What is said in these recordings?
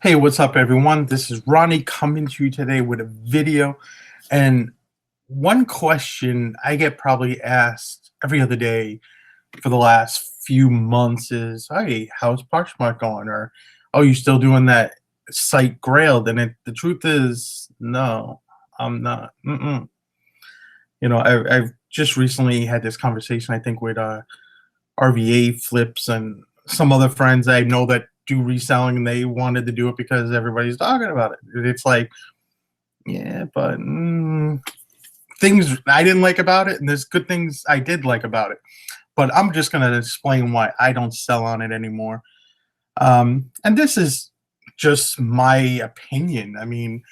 Hey, what's up, everyone? This is Ronnie coming to you today with a video. And one question I get probably asked every other day for the last few months is, "Hey, how's Postmark going?" Or, "Oh, you still doing that site Grailed?" And the truth is, no, I'm not. I've just recently had this conversation, I think, with RVA Flips and some other friends I know that do reselling, and they wanted to do it because everybody's talking about it. And it's like, yeah, but things I didn't like about it, and there's good things I did like about it. But I'm just gonna explain why I don't sell on it anymore. And this is just my opinion. I mean,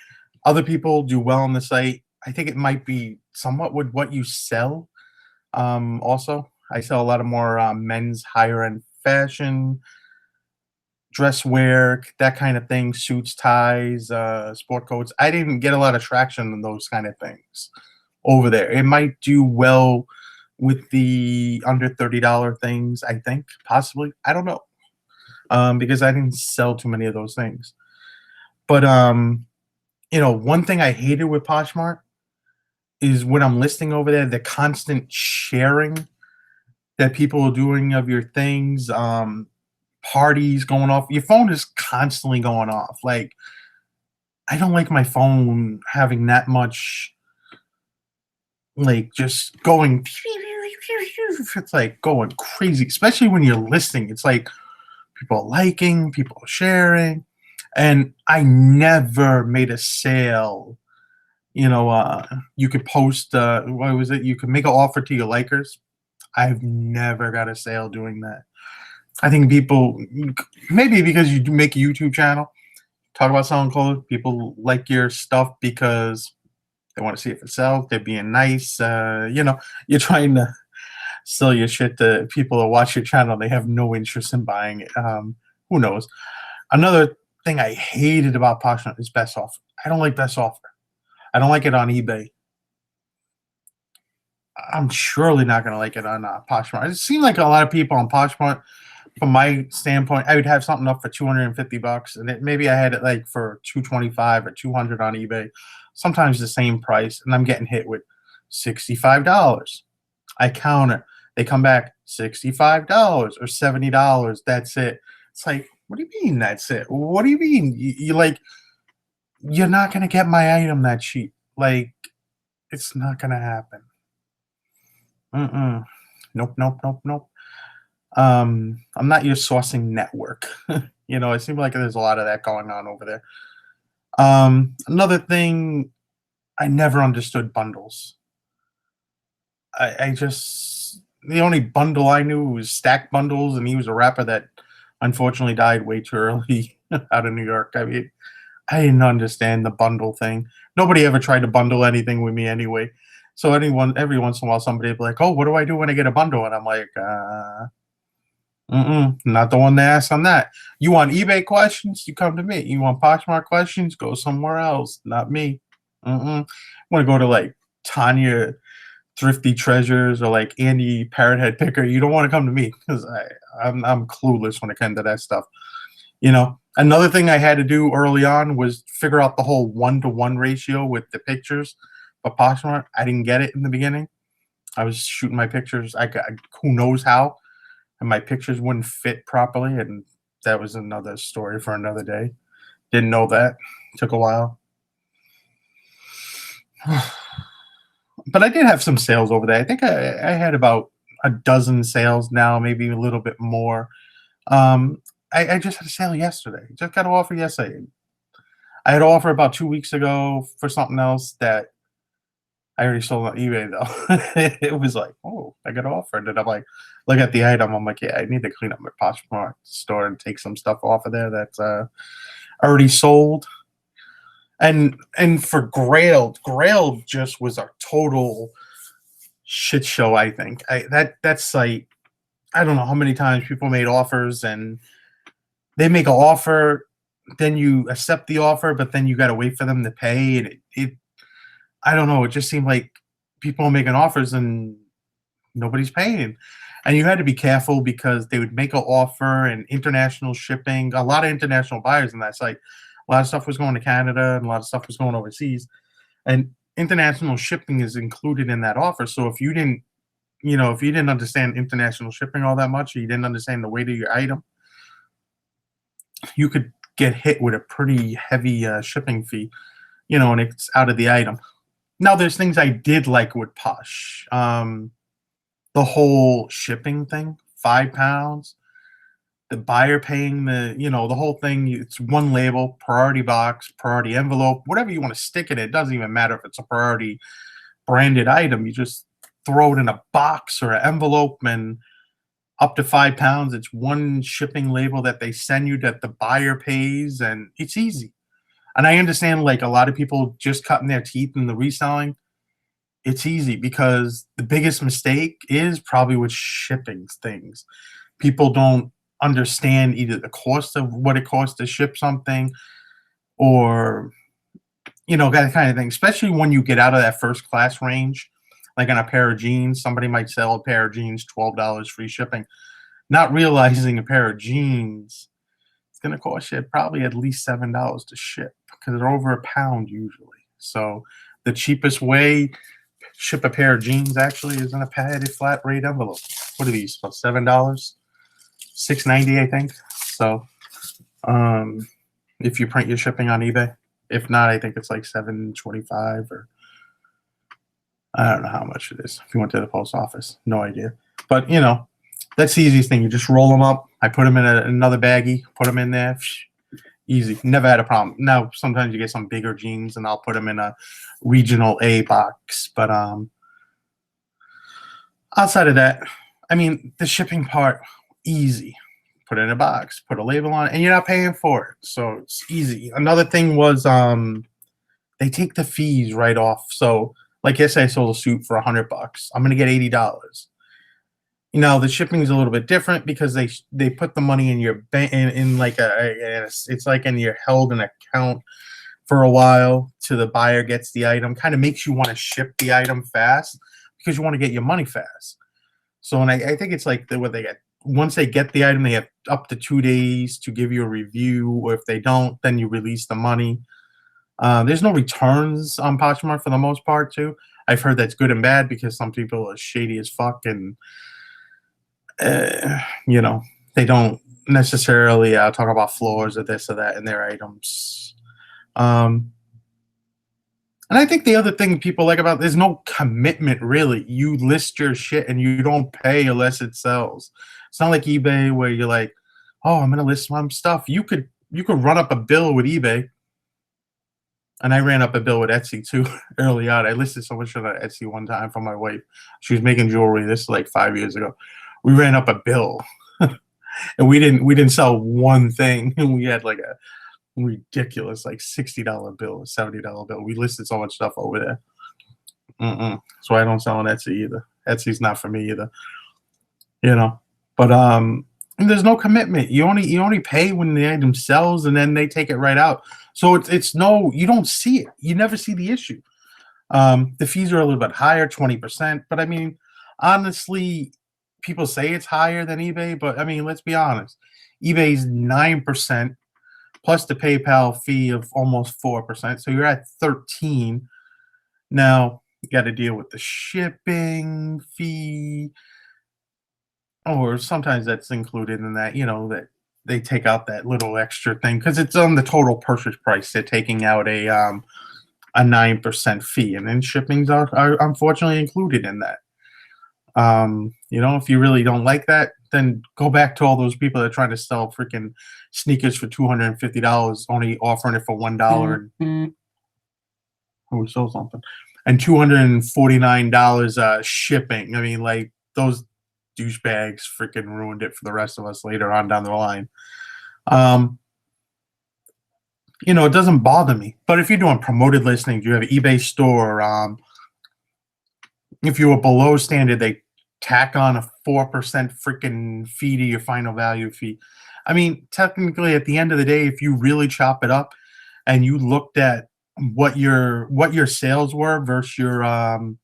other people do well on the site. I think it might be somewhat with what you sell. Also, I sell a lot of more men's higher end fashion, dress wear, that kind of thing, suits, ties, sport coats. I didn't get a lot of traction in those kind of things over there. It might do well with the under $30 things, I think, possibly. I don't know. Because I didn't sell too many of those things. But one thing I hated with Poshmark is when I'm listing over there, the constant sharing that people are doing of your things, parties going off. Your phone is constantly going off. Like, I don't like my phone having that much, like, just going. It's like going crazy, especially when you're listing. It's like people are liking, people are sharing, and I never made a sale. You could post. What was it? You could make an offer to your likers. I've never got a sale doing that. I think people, maybe because you do make a YouTube channel, talk about selling clothes, people like your stuff because they want to see if it sells. They're being nice. You're trying to sell your shit to people that watch your channel. They have no interest in buying it. Who knows? Another thing I hated about Poshmark is best offer. I don't like best offer. I don't like it on eBay. I'm surely not going to like it on Poshmark. It seemed like a lot of people on Poshmark, from my standpoint, I would have something up for $250, and maybe I had it like for 225 or 200 on eBay. Sometimes the same price, and I'm getting hit with $65. I counter. They come back $65 or $70. That's it. It's like, what do you mean that's it? What do you mean? You're not gonna get my item that cheap. Like, it's not gonna happen. Mm-mm. Nope, nope, nope, nope. I'm not your sourcing network. It seems like there's a lot of that going on over there. Another thing, I never understood bundles. I just the only bundle I knew was Stack Bundles, and he was a rapper that unfortunately died way too early out of New York. I mean, I didn't understand the bundle thing. Nobody ever tried to bundle anything with me anyway. So every once in a while, somebody would be like, "Oh, what do I do when I get a bundle?" And I'm like, not the one to ask on that. You want eBay questions? You come to me. You want Poshmark questions? Go somewhere else. Not me. Want to go to like Tanya Thrifty Treasures or like Andy Parrot Head Picker? You don't want to come to me because I'm clueless when it comes to that stuff. Another thing I had to do early on was figure out the whole 1-to-1 ratio with the pictures. But Poshmark, I didn't get it in the beginning. I was shooting my pictures. I got who knows how, and my pictures wouldn't fit properly, and that was another story for another day. Didn't know that. Took a while. But I did have some sales over there. I think I had about a dozen sales now, maybe a little bit more. Um, I just had a sale yesterday. Just got an offer yesterday. I had an offer about 2 weeks ago for something else that I already sold on eBay though. It was like, oh, I got offered, and I'm like, look at the item. I'm like, yeah, I need to clean up my Poshmark store and take some stuff off of there that's already sold. And for Grailed just was a total shit show. I think that site. I don't know how many times people made offers, and they make an offer, then you accept the offer, but then you got to wait for them to pay, and it I don't know. It just seemed like people are making offers and nobody's paying. And you had to be careful because they would make an offer and international shipping, a lot of international buyers on that site. A lot of stuff was going to Canada and a lot of stuff was going overseas. And international shipping is included in that offer. So if you didn't, if you didn't understand international shipping all that much, or you didn't understand the weight of your item, you could get hit with a pretty heavy shipping fee, and it's out of the item. Now, there's things I did like with Posh. The whole shipping thing, £5, the buyer paying the whole thing. It's one label, priority box, priority envelope, whatever you want to stick it in. It doesn't even matter if it's a priority branded item. You just throw it in a box or an envelope, and up to £5, it's one shipping label that they send you that the buyer pays, and it's easy. And I understand, like, a lot of people just cutting their teeth in the reselling. It's easy because the biggest mistake is probably with shipping things. People don't understand either the cost of what it costs to ship something, or that kind of thing, especially when you get out of that first class range. Like on a pair of jeans, somebody might sell a pair of jeans, $12 free shipping, not realizing a pair of jeans is going to cost you probably at least $7 to ship, because they're over £1 usually. So the cheapest way ship a pair of jeans actually is in a padded flat rate envelope. What are these? About $7, $6.90, I think. So if you print your shipping on eBay, if not, I think it's like $7.25, or I don't know how much it is. If you went to the post office, no idea. But that's the easiest thing. You just roll them up. I put them in another baggie, put them in there. Easy. Never had a problem. Now, sometimes you get some bigger jeans, and I'll put them in a regional A box. But outside of that, I mean, the shipping part, easy. Put it in a box, put a label on it, and you're not paying for it. So it's easy. Another thing was they take the fees right off. So, like yesterday, I sold a suit for $100. I'm going to get $80. The shipping is a little bit different because they put the money in your bank in like it's like in your held an account for a while till the buyer gets the item. Kind of makes you want to ship the item fast because you want to get your money fast. So, and I think it's like what they get. Once they get the item, they have up to 2 days to give you a review, or if they don't, then you release the money. There's no returns on Poshmark for the most part, too. I've heard that's good and bad because some people are shady as fuck, and they don't necessarily talk about floors or this or that in their items. And I think the other thing people like about, there's no commitment, really. You list your shit and you don't pay unless it sells. It's not like eBay where you're like, oh, I'm going to list my stuff. You could run up a bill with eBay. And I ran up a bill with Etsy too early on. I listed so much shit on Etsy one time for my wife. She was making jewelry. This is like 5 years ago. We ran up a bill, and we didn't sell one thing. And we had like a ridiculous like $60 bill, a $70 bill. We listed so much stuff over there. So I don't sell on Etsy either. Etsy's not for me either. But there's no commitment. You only pay when the item sells, and then they take it right out. So it's no, you don't see it. You never see the issue. The fees are a little bit higher, 20%. But I mean, honestly, people say it's higher than eBay, but I mean, let's be honest. eBay's 9% plus the PayPal fee of almost 4%. So you're at 13. Now you got to deal with the shipping fee, or sometimes that's included in that, that they take out that little extra thing because it's on the total purchase price. They're taking out a 9% fee, and then shippings are unfortunately included in that. If you really don't like that, then go back to all those people that are trying to sell freaking sneakers for $250, only offering it for $1. Mm-hmm. Oh, we sold something. And $249 shipping. I mean, like, those douchebags freaking ruined it for the rest of us later on down the line. It doesn't bother me. But if you're doing promoted listings, you have an eBay store. If you were below standard, they tack on a 4% freaking fee to your final value fee. I mean, technically, at the end of the day, if you really chop it up and you looked at what your sales were versus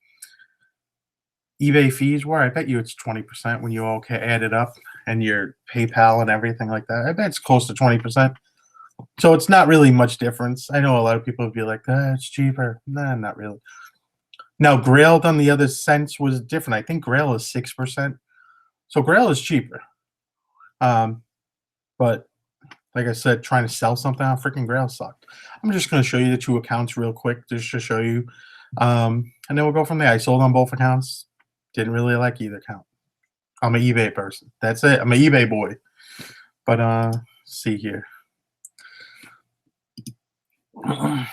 eBay fees were? I bet you it's 20% when you all add it up and your PayPal and everything like that. I bet it's close to 20%. So it's not really much difference. I know a lot of people would be like, it's cheaper. Nah, not really. Now, Grailed on the other sense was different. I think Grail is 6%. So Grail is cheaper. But like I said, trying to sell something on freaking Grail sucked. I'm just going to show you the two accounts real quick just to show you. And then we'll go from there. I sold on both accounts. Didn't really like either account. I'm an eBay person. That's it. I'm an eBay boy. But see here. All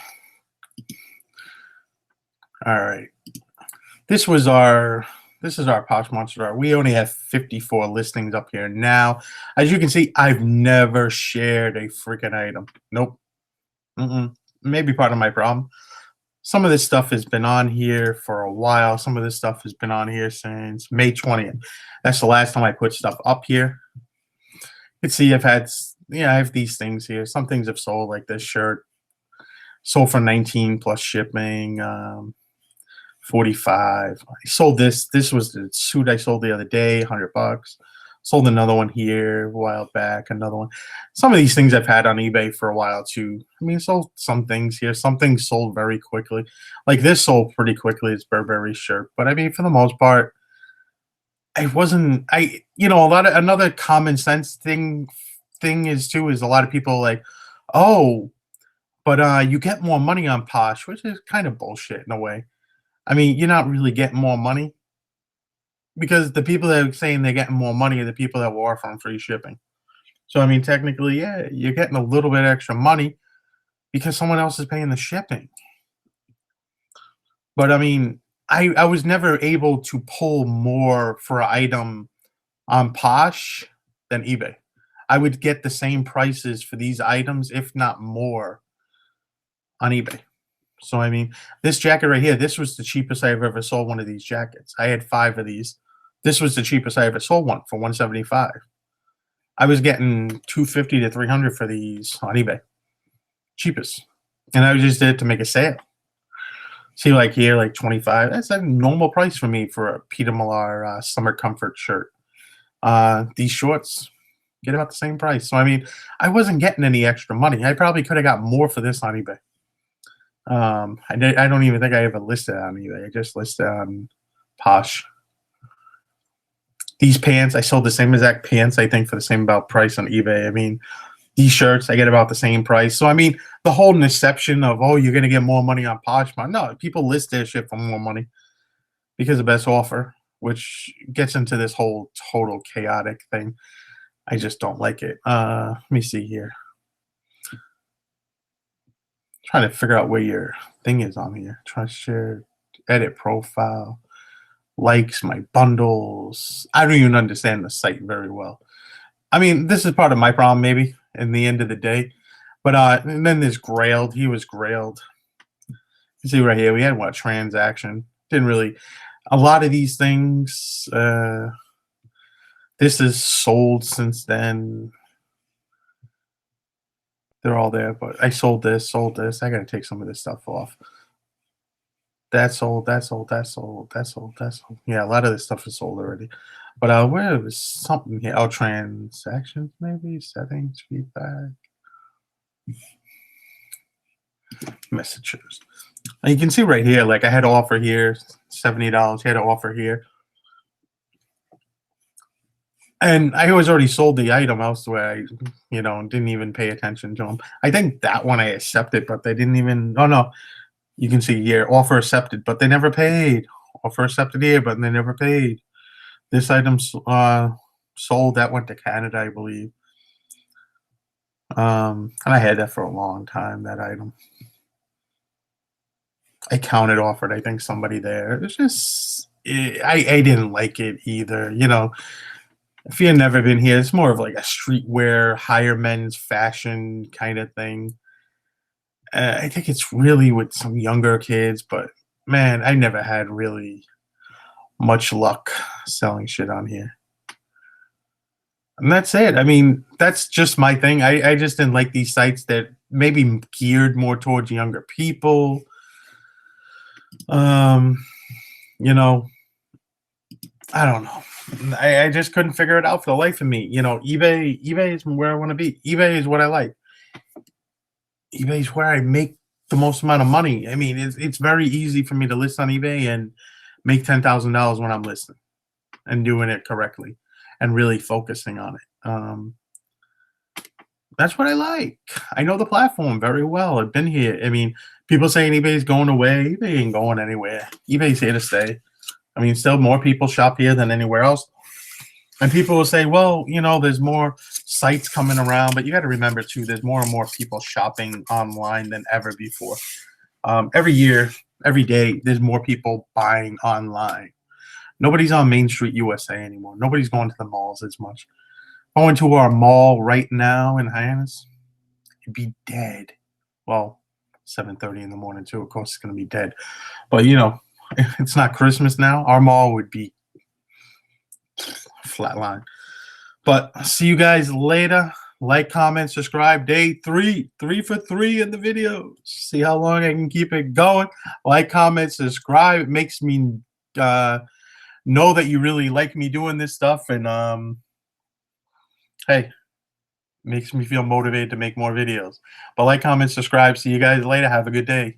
right. This is our Posh Monster. We only have 54 listings up here now. As you can see, I've never shared a freaking item. Nope. Maybe part of my problem. Some of this stuff has been on here for a while. Some of this stuff has been on here since May 20th. That's the last time I put stuff up here. You can see I have these things here. Some things have sold, like this shirt. Sold for 19 plus shipping. 45. I sold this. This was the suit I sold the other day, $100. Sold another one here a while back, another one. Some of these things I've had on eBay for a while too. I mean, sold some things here. Some things sold very quickly. Like this sold pretty quickly, it's Burberry shirt. But I mean, for the most part, another common sense thing is a lot of people like, oh, but you get more money on Posh, which is kind of bullshit in a way. I mean, you're not really getting more money because the people that are saying they're getting more money are the people that were offering free shipping. So, I mean, technically, yeah, you're getting a little bit extra money because someone else is paying the shipping. But, I mean, I was never able to pull more for an item on Posh than eBay. I would get the same prices for these items, if not more, on eBay. So, I mean, this jacket right here, this was the cheapest I've ever sold one of these jackets. I had 5 of these. This was the cheapest I ever sold one for $175. I was getting $250 to $300 for these on eBay. Cheapest. And I just did it to make a sale. See, like here, like 25. That's a normal price for me for a Peter Millar summer comfort shirt. These shorts get about the same price. So, I mean, I wasn't getting any extra money. I probably could have got more for this on eBay. I don't even think I ever listed on eBay. I just listed on Posh. These pants, I sold the same exact pants, I think, for the same about price on eBay. I mean, these shirts, I get about the same price. So, I mean, the whole deception of, oh, you're going to get more money on Poshmark. No, people list their shit for more money because of best offer, which gets into this whole total chaotic thing. I just don't like it. Let me see here. Trying to figure out where your thing is on here. Try to share, edit profile, likes, my bundles. I don't even understand the site very well. I mean, this is part of my problem, maybe, in the end of the day. But and then there's Grailed. He was Grailed. You see right here, we had what transaction. Didn't really. A lot of these things. This is sold since then. They're all there, but I sold this. I got to take some of this stuff off. That's sold. Yeah, a lot of this stuff is sold already. But where was something here? Oh, transactions, maybe settings, feedback, messages. And you can see right here, like I had an offer here, $70. Had an offer here. And I was already sold the item elsewhere. I, didn't even pay attention to them. I think that one I accepted, but they didn't even. Oh no, you can see here offer accepted, but they never paid. Offer accepted here, but they never paid. This item sold. That went to Canada, I believe. And I had that for a long time. That item. I counted offered. I think somebody there. It's just I didn't like it either. If you've never been here, it's more of like a streetwear, higher men's fashion kind of thing. I think it's really with some younger kids, but man, I never had really much luck selling shit on here. And that's it. I mean, that's just my thing. I just didn't like these sites that maybe geared more towards younger people. I don't know. I just couldn't figure it out for the life of me. You know, eBay is where I want to be. eBay is what I like. eBay is where I make the most amount of money. I mean, it's very easy for me to list on eBay and make $10,000 when I'm listing and doing it correctly and really focusing on it. That's what I like. I know the platform very well. I've been here. I mean, people saying eBay is going away. eBay ain't going anywhere. eBay's here to stay. I mean, still more people shop here than anywhere else. And people will say, well, you know, there's more sites coming around, but you got to remember too, there's more and more people shopping online than ever before. Every year, every day, there's more people buying online. Nobody's on Main Street USA anymore. Nobody's going to the malls as much. Going to our mall right now in Hyannis, it'd be dead. Well, 7:30 in the morning too. Of course, it's going to be dead. But you know, it's not Christmas now. Our mall would be flatline. But see you guys later. Like, comment, subscribe. Day 3 for 3 in the videos. See how long I can keep it going. Like, comment, subscribe. It makes me know that you really like me doing this stuff, and hey, makes me feel motivated to make more videos. But like, comment, subscribe. See you guys later. Have a good day.